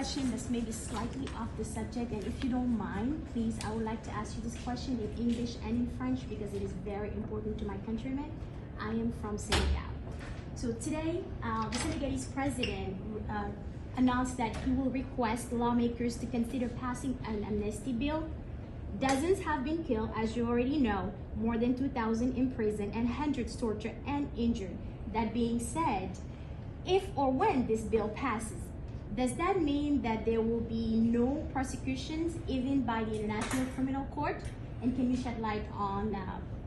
question that's maybe slightly off the subject, and if you don't mind, please, I would like to ask you this question in English and in French because it is very important to my countrymen. I am from Senegal. So today, the Senegalese president announced that he will request lawmakers to consider passing an amnesty bill. Dozens have been killed, as you already know, more than 2,000 in prison, and hundreds tortured and injured. That being said, if or when this bill passes, does that mean that there will be no prosecutions even by the International Criminal Court? And can you shed light on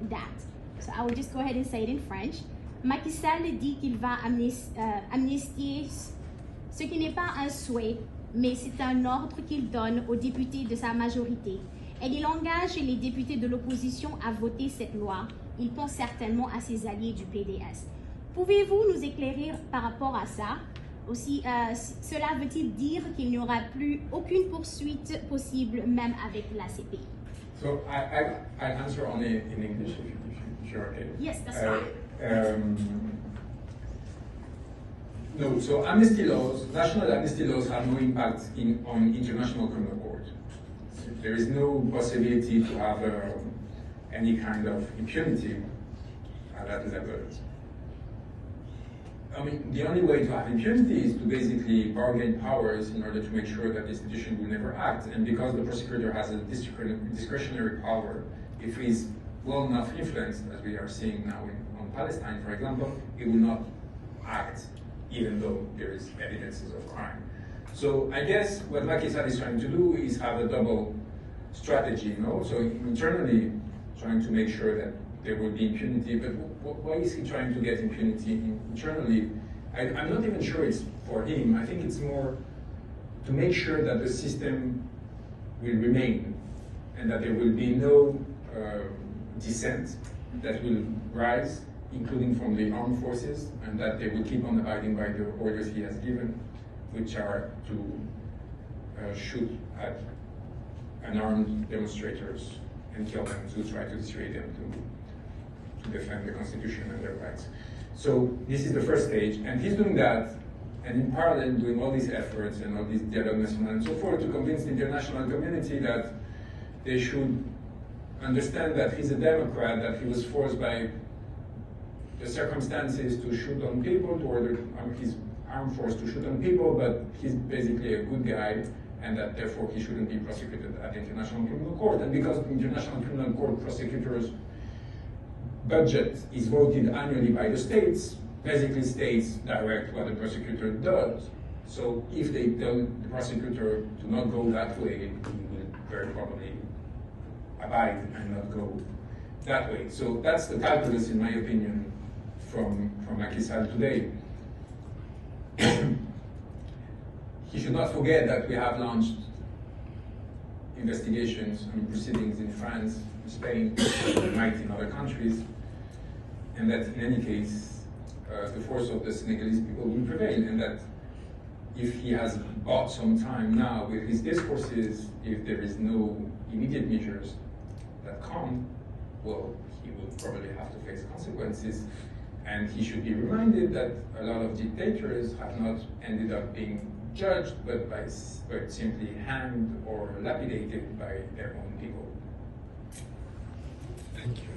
that? So I will just go ahead and say it in French. Macky Sall dit qu'il va amnistier ce qui n'est pas un souhait, mais c'est un ordre qu'il donne aux députés de sa majorité. Et il engage les députés de l'opposition à voter cette loi. Il pense certainement à ses alliés du PDS. Pouvez-vous nous éclairer par rapport à ça? Aussi, cela veut-il dire qu'il n'y aura plus aucune poursuite possible, même avec la CPI? So I'll answer only in English if you're okay. Yes, that's fine. No, so amnesty laws, national amnesty laws have no impact on international criminal court. So there is no possibility to have any kind of impunity at that level. I mean, the only way to have impunity is to basically bargain powers in order to make sure that the institution will never act. And because the prosecutor has a discretionary power, if he's well enough influenced, as we are seeing now on Palestine, for example, he will not act even though there is evidences of crime. So I guess what Macky Sall is trying to do is have a double strategy, you know? So internally trying to make sure that there will be impunity, but why is he trying to get impunity internally? I'm not even sure it's for him. I think it's more to make sure that the system will remain and that there will be no dissent that will rise, including from the armed forces, and that they will keep on abiding by the orders he has given, which are to shoot at unarmed demonstrators and kill them, to try to dissuade them to defend the Constitution and their rights. So this is the first stage, and he's doing that, and in parallel doing all these efforts and all these dialogue national and so forth to convince the international community that they should understand that he's a Democrat, that he was forced by the circumstances to shoot on people, to order his armed force to shoot on people, but he's basically a good guy, and that therefore he shouldn't be prosecuted at the International Criminal Court. And because the International Criminal Court prosecutors' budget is voted annually by the states, basically states direct what the prosecutor does. So if they tell the prosecutor to not go that way, he will very probably abide and not go that way. So that's the calculus, in my opinion, from Macky Sall today. He should not forget that we have launched investigations and proceedings in France, Spain, might in other countries, and that in any case, the force of the Senegalese people will prevail, and that if he has bought some time now with his discourses, if there is no immediate measures that come, well, he will probably have to face consequences. And he should be reminded that a lot of dictators have not ended up being judged, but simply hanged or lapidated by their own people. Thank you.